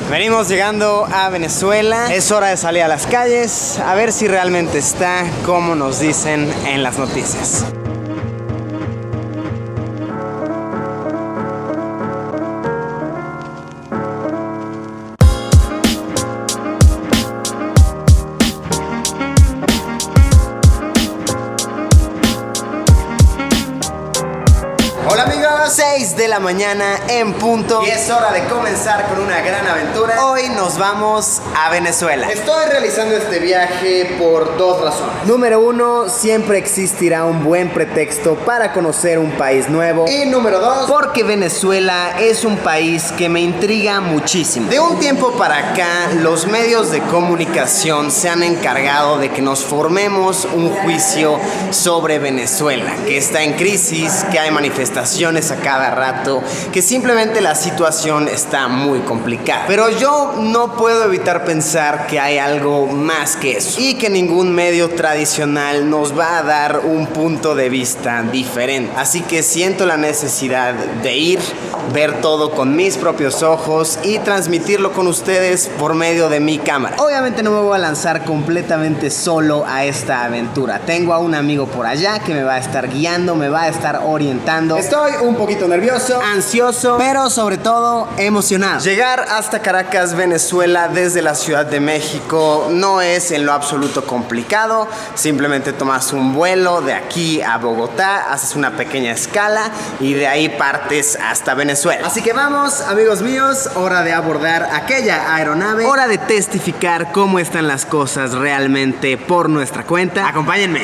Venimos llegando a Venezuela. Es hora de salir a las calles a ver si realmente está como nos dicen en las noticias. Hola amigos, 6 de la mañana en punto y es hora de comenzar con una gran aventura. Hoy nos vamos a Venezuela. Estoy realizando este viaje por dos razones. Número uno, siempre existirá un buen pretexto para conocer un país nuevo. Y número dos, porque Venezuela es un país que me intriga muchísimo. De un tiempo para acá, los medios de comunicación se han encargado de que nos formemos un juicio sobre Venezuela, que está en crisis, que hay manifestaciones a cada rato, que simplemente la situación está muy complicada. Pero yo no puedo evitar pensar que hay algo más que eso y que ningún medio tradicional nos va a dar un punto de vista diferente. Así que siento la necesidad de ir, ver todo con mis propios ojos y transmitirlo con ustedes por medio de mi cámara. Obviamente no me voy a lanzar completamente solo a esta aventura. Tengo a un amigo por allá que me va a estar guiando, me va a estar orientando. Estoy un poquito nervioso, ansioso, pero sobre todo emocionado. Llegar hasta Caracas, Venezuela, desde la Ciudad de México no es en lo absoluto complicado. Simplemente tomas un vuelo de aquí a Bogotá, haces una pequeña escala y de ahí partes hasta Venezuela. Así que vamos, amigos míos, hora de abordar aquella aeronave, hora de testificar cómo están las cosas realmente por nuestra cuenta. Acompáñenme.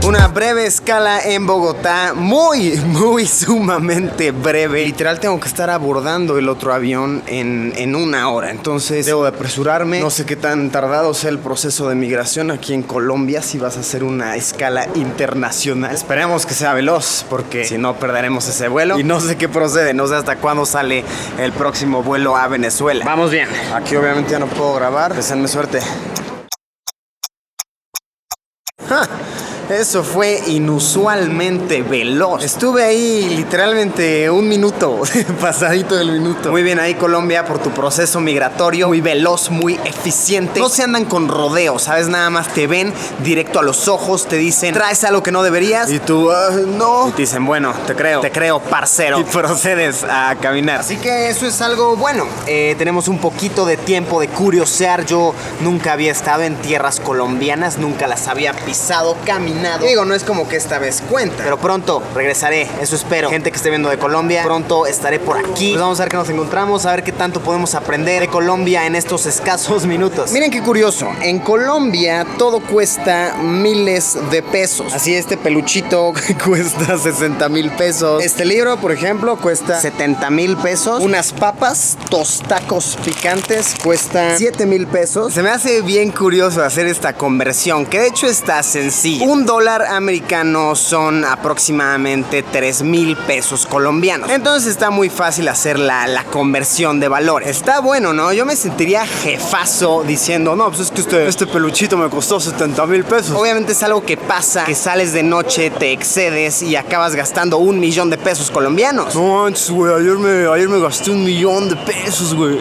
Una breve escala en Bogotá, muy sumamente breve. Literal tengo que estar abordando el otro avión en una hora. Entonces debo de apresurarme. No sé qué tan tardado sea el proceso de migración aquí en Colombia si vas a hacer una escala internacional. Esperemos que sea veloz porque si no perderemos ese vuelo. Y no sé qué procede, no sé hasta cuándo sale el próximo vuelo a Venezuela. Vamos bien. Aquí obviamente ya no puedo grabar. Deseenme suerte. ¡Ja! Eso fue inusualmente veloz. Estuve ahí literalmente un minuto, pasadito del minuto. Muy bien ahí, Colombia, por tu proceso migratorio. Muy veloz, muy eficiente. No se andan con rodeos, ¿sabes? Nada más te ven directo a los ojos, te dicen, traes algo que no deberías. Y tú, no. Y te dicen, bueno, te creo, parcero. Y procedes a caminar. Así que eso es algo bueno. Tenemos un poquito de tiempo de curiosear. Yo nunca había estado en tierras colombianas, nunca las había pisado, caminado. Digo, no es como que esta vez cuenta, pero pronto regresaré, eso espero. Gente que esté viendo de Colombia, pronto estaré por aquí. Pues vamos a ver qué nos encontramos, a ver qué tanto podemos aprender de Colombia en estos escasos minutos. Miren qué curioso, en Colombia todo cuesta miles de pesos. Así este peluchito cuesta 60,000 pesos. Este libro, por ejemplo, cuesta 70,000 pesos. Unas papas, tostacos picantes, cuesta 7,000 pesos. Se me hace bien curioso hacer esta conversión, que de hecho está sencilla. Un dólar americano son aproximadamente 3,000 pesos colombianos. Entonces está muy fácil hacer la conversión de valores. Está bueno, ¿no? Yo me sentiría jefazo diciendo, no, pues es que este peluchito me costó 70,000 pesos. Obviamente es algo que pasa, que sales de noche, te excedes y acabas gastando 1,000,000 de pesos colombianos. No manches, güey, ayer me gasté 1,000,000 de pesos, güey.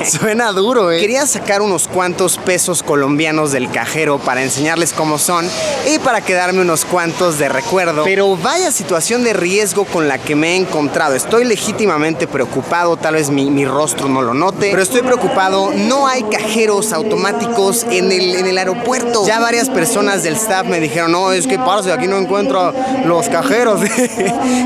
Suena duro, ¿eh? Quería sacar unos cuantos pesos colombianos del cajero para enseñarles cómo son y para quedarme unos cuantos de recuerdo. Pero vaya situación de riesgo con la que me he encontrado. Estoy legítimamente preocupado, tal vez mi rostro no lo note, pero estoy preocupado. No hay cajeros automáticos en el aeropuerto. Ya varias personas del staff me dijeron, no, es que parce, aquí no encuentro los cajeros.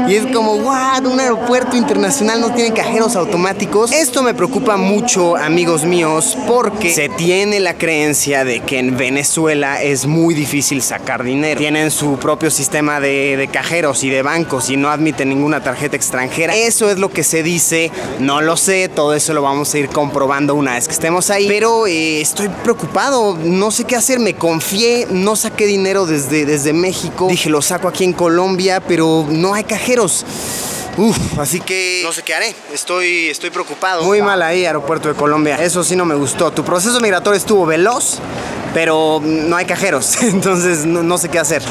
Y es como, what, un aeropuerto internacional no tiene cajeros automáticos. Esto me preocupa mucho, amigos míos, porque se tiene la creencia de que en Venezuela es muy difícil sacar dinero. Tienen su propio sistema de cajeros y de bancos y no admiten ninguna tarjeta extranjera. Eso es lo que se dice, no lo sé, todo eso lo vamos a ir comprobando una vez que estemos ahí. Pero estoy preocupado, no sé qué hacer, me confié, no saqué dinero desde México. Dije, lo saco aquí en Colombia, pero no hay cajeros. Así que no sé qué haré. Estoy preocupado. Muy mal ahí, aeropuerto de Colombia. Eso sí no me gustó. Tu proceso migratorio estuvo veloz, pero no hay cajeros, entonces no sé qué hacer.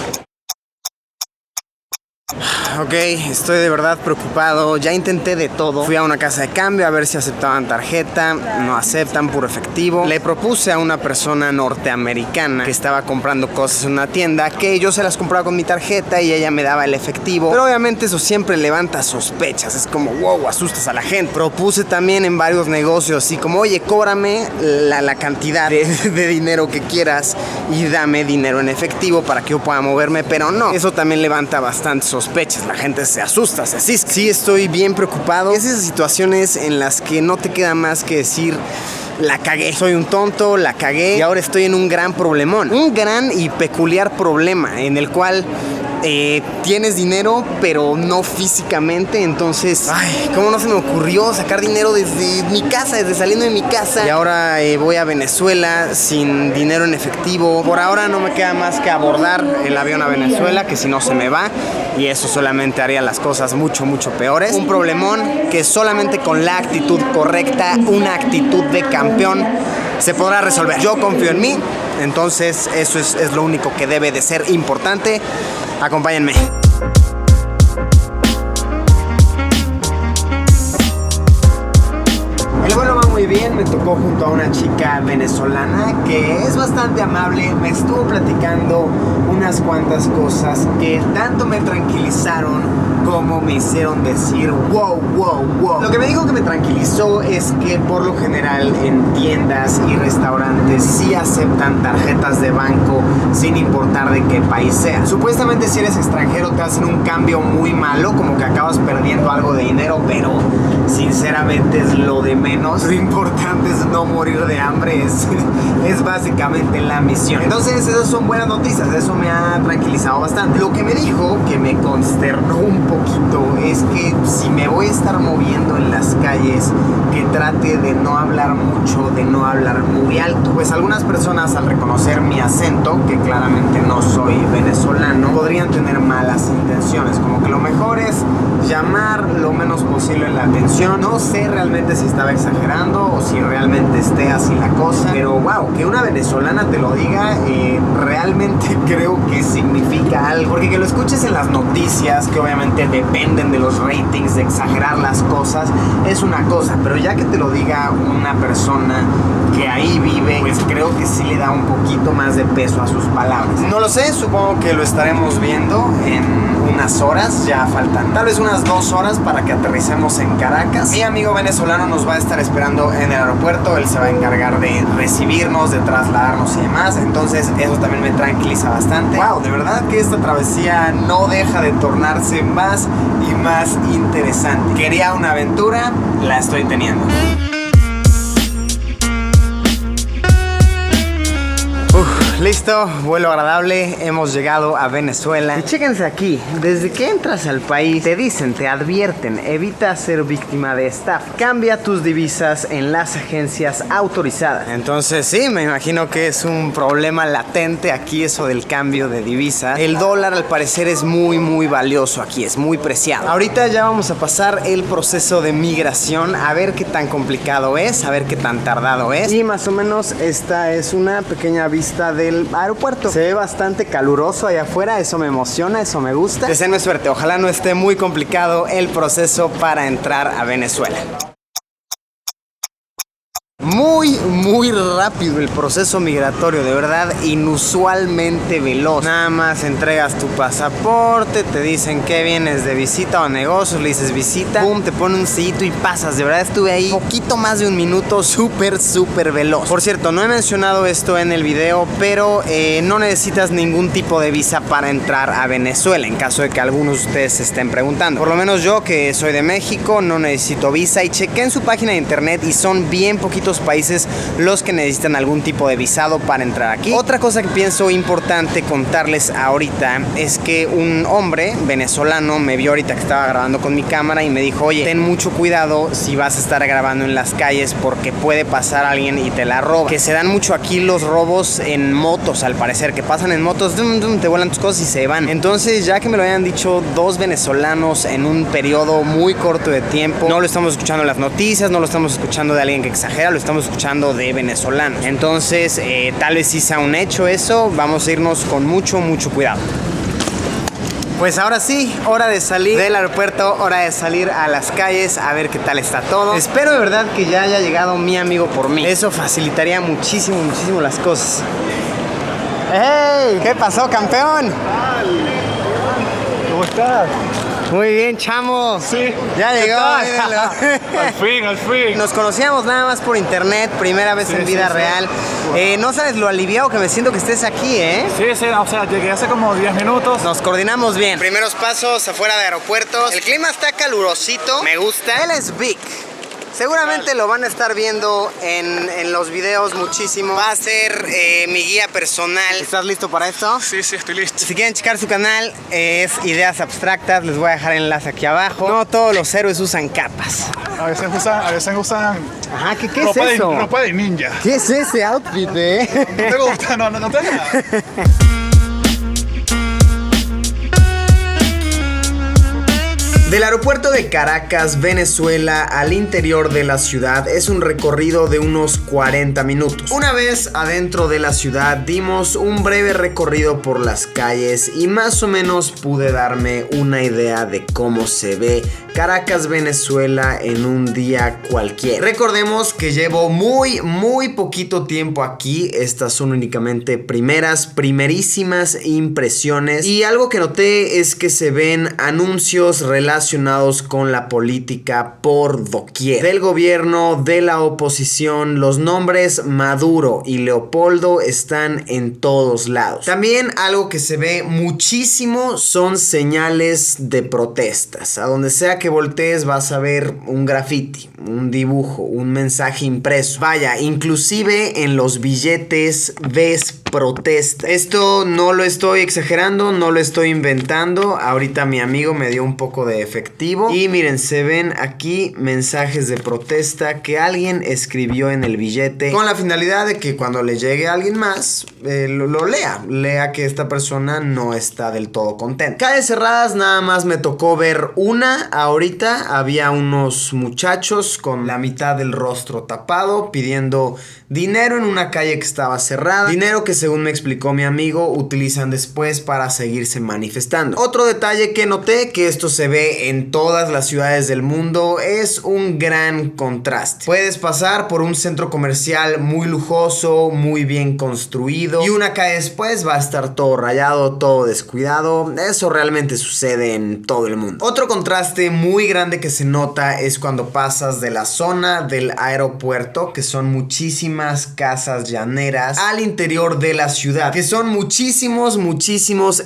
Ok, estoy de verdad preocupado. Ya intenté de todo. Fui a una casa de cambio a ver si aceptaban tarjeta. No aceptan, puro efectivo. Le propuse a una persona norteamericana que estaba comprando cosas en una tienda que yo se las compraba con mi tarjeta y ella me daba el efectivo. Pero obviamente eso siempre levanta sospechas. Es como, wow, asustas a la gente. Propuse también en varios negocios así como, oye, cóbrame la cantidad de dinero que quieras y dame dinero en efectivo para que yo pueda moverme. Pero no, eso también levanta bastantes sospechas. La gente se asusta, se asiste. Sí, estoy bien preocupado. Es esas situaciones en las que no te queda más que decir: la cagué, soy un tonto, la cagué y ahora estoy en un gran problemón. Un gran y peculiar problema en el cual tienes dinero, pero no físicamente. Entonces, ay, ¿cómo no se me ocurrió sacar dinero desde mi casa, desde saliendo de mi casa? Y ahora voy a Venezuela sin dinero en efectivo. Por ahora no me queda más que abordar el avión a Venezuela, que si no se me va. Y eso solamente haría las cosas mucho, mucho peores. Un problemón que solamente con la actitud correcta, una actitud de campeón, se podrá resolver. Yo confío en mí, entonces eso es lo único que debe de ser importante. Acompáñenme. El vuelo va muy bien, me tocó junto a una chica venezolana que es bastante amable, me estuvo platicando unas cuantas cosas que tanto me tranquilizaron como me hicieron decir wow, wow, wow. Lo que me dijo que me tranquilizó es que por lo general en tiendas y restaurantes sí aceptan tarjetas de banco sin importar de qué país sea. Supuestamente si eres extranjero te hacen un cambio muy malo, como que acabas perdiendo algo de dinero, pero sinceramente es lo de menos. Lo importante es no morir de hambre, es básicamente la misión. Entonces esas son buenas noticias, eso me ha tranquilizado bastante. Lo que me dijo, que me consternó un poquito, es que si me voy a estar moviendo en las calles, que trate de no hablar mucho, de no hablar muy alto. Pues algunas personas, al reconocer mi acento, que claramente no soy venezolano, podrían tener malas intenciones, como que lo mejor es llamar lo menos posible la atención. No sé realmente si estaba exagerando o si realmente esté así la cosa, pero wow, que una venezolana te lo diga, realmente creo que significa algo, porque que lo escuches en las noticias, que obviamente dependen de los ratings, de exagerar las cosas, es una cosa, pero ya que te lo diga una persona que ahí vive, pues creo que sí le da un poquito más de peso a sus palabras. No lo sé, supongo que lo estaremos viendo en unas horas, ya faltan tal vez unas 2 horas para que aterricemos en Caracas. Mi amigo venezolano nos va a estar esperando en el aeropuerto, él se va a encargar de recibirnos, de trasladarnos y demás, entonces eso también me tranquiliza bastante. Wow, de verdad que esta travesía no deja de tornarse más y más interesante. Quería una aventura, la estoy teniendo. Listo, vuelo agradable, hemos llegado a Venezuela. Y chéquense aquí, desde que entras al país te dicen, te advierten, evita ser víctima de estafa. Cambia tus divisas en las agencias autorizadas. Entonces sí, me imagino que es un problema latente aquí eso del cambio de divisa. El dólar al parecer es muy valioso aquí, es muy preciado. Ahorita ya vamos a pasar el proceso de migración, a ver qué tan complicado es, a ver qué tan tardado es. Y más o menos esta es una pequeña vista del aeropuerto. Se ve bastante caluroso allá afuera, eso me emociona, eso me gusta. Deseenme suerte, ojalá no esté muy complicado el proceso para entrar a Venezuela. Muy rápido el proceso migratorio, de verdad, inusualmente veloz. Nada más entregas tu pasaporte, te dicen que vienes de visita o negocios, le dices visita, pum, te ponen un sellito y pasas. De verdad estuve ahí poquito más de un minuto, súper veloz. Por cierto, no he mencionado esto en el video, pero no necesitas ningún tipo de visa para entrar a Venezuela, en caso de que algunos de ustedes se estén preguntando. Por lo menos yo, que soy de México, no necesito visa, y chequé en su página de internet y son bien poquitos países los que necesitan algún tipo de visado para entrar aquí. Otra cosa que pienso importante contarles ahorita es que un hombre venezolano me vio ahorita que estaba grabando con mi cámara y me dijo, oye, ten mucho cuidado si vas a estar grabando en la las calles porque puede pasar alguien y te la roba. Que se dan mucho aquí los robos en motos, al parecer, que pasan en motos, te vuelan tus cosas y se van. Entonces, ya que me lo hayan dicho dos venezolanos en un periodo muy corto de tiempo, no lo estamos escuchando en las noticias, no lo estamos escuchando de alguien que exagera, lo estamos escuchando de venezolanos. Entonces, tal vez sí sea un hecho eso, vamos a irnos con mucho cuidado. Pues ahora sí, hora de salir del aeropuerto, hora de salir a las calles a ver qué tal está todo. Espero de verdad que ya haya llegado mi amigo por mí. Eso facilitaría muchísimo las cosas. ¡Hey! ¿Qué pasó, campeón? ¿Cómo estás? Muy bien, chamo. Sí. Ya llegó. Al fin. Nos conocíamos nada más por internet, primera vez en vida real. No sabes lo aliviado que me siento que estés aquí, ¿eh? Sí, o sea, llegué hace como 10 minutos. Nos coordinamos bien. Primeros pasos afuera de aeropuertos. El clima está calurosito. Me gusta. Él es Vic. Seguramente lo van a estar viendo en los videos muchísimo. Va a ser mi guía personal. ¿Estás listo para esto? Sí, estoy listo. Si quieren checar su canal, es Ideas Abstractas. Les voy a dejar el enlace aquí abajo. No todos los héroes usan capas. A veces usan Ajá, ¿qué es eso? Ropa de ninja. ¿Qué es ese outfit, ¿No te gusta? No te nada. Del aeropuerto de Caracas, Venezuela, al interior de la ciudad es un recorrido de unos 40 minutos. Una vez adentro de la ciudad dimos un breve recorrido por las calles y más o menos pude darme una idea de cómo se ve Caracas, Venezuela en un día cualquiera. Recordemos que llevo muy poquito tiempo aquí. Estas son únicamente primerísimas impresiones. Y algo que noté es que se ven anuncios relacionados con la política por doquier. Del gobierno, de la oposición, los nombres Maduro y Leopoldo están en todos lados. También algo que se ve muchísimo son señales de protestas. A donde sea que voltees vas a ver un graffiti, un dibujo, un mensaje impreso. Vaya, inclusive en los billetes ves protesta. Esto no lo estoy exagerando, no lo estoy inventando. Ahorita mi amigo me dio un poco de efectivo y miren, se ven aquí mensajes de protesta que alguien escribió en el billete con la finalidad de que cuando le llegue a alguien más lo lea que esta persona no está del todo contenta. Calles cerradas, nada más me tocó ver una. Ahorita había unos muchachos con la mitad del rostro tapado pidiendo dinero en una calle que estaba cerrada, dinero que según me explicó mi amigo utilizan después para seguirse manifestando. Otro detalle que noté, que esto se ve en todas las ciudades del mundo, es un gran contraste. Puedes pasar por un centro comercial muy lujoso, muy bien construido, y una calle después va a estar todo rayado, todo descuidado. Eso realmente sucede en todo el mundo. Otro contraste muy grande que se nota es cuando pasas de la zona del aeropuerto, que son muchísimas casas llaneras, al interior de la ciudad, que son muchísimos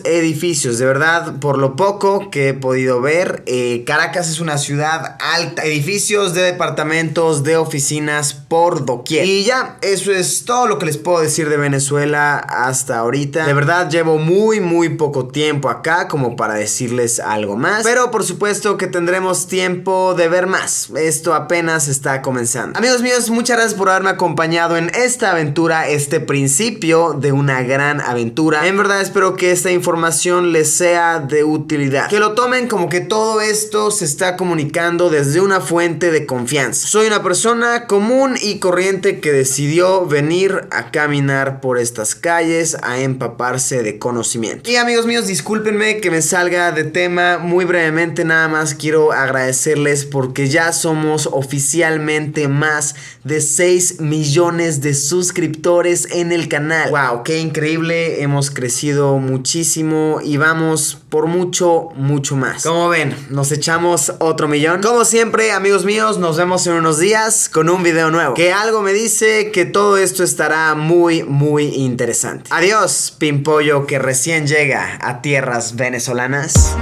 edificios. De verdad, por lo poco que he podido ver, Caracas es una ciudad alta, edificios de departamentos, de oficinas por doquier. Y ya, eso es todo lo que les puedo decir de Venezuela hasta ahorita. De verdad, llevo muy poco tiempo acá como para decirles algo más, pero por supuesto que tendremos tiempo de ver más. Esto apenas está comenzando. Amigos míos, muchas gracias por haberme acompañado en esta aventura, este principio de una gran aventura. En verdad espero que esta información les sea de utilidad, que lo tomen como que todo esto se está comunicando desde una fuente de confianza. Soy una persona común y corriente que decidió venir a caminar por estas calles, a empaparse de conocimiento. Y amigos míos, discúlpenme que me salga de tema muy brevemente. Nada más quiero agradecerles porque ya somos oficialmente más de 6 millones de suscriptores en el canal. Wow, qué increíble, hemos crecido muchísimo y vamos por mucho más. Como ven, nos echamos otro millón. Como siempre, amigos míos, nos vemos en unos días con un video nuevo, que algo me dice que todo esto estará muy interesante. Adiós, pimpollo que recién llega a tierras venezolanas.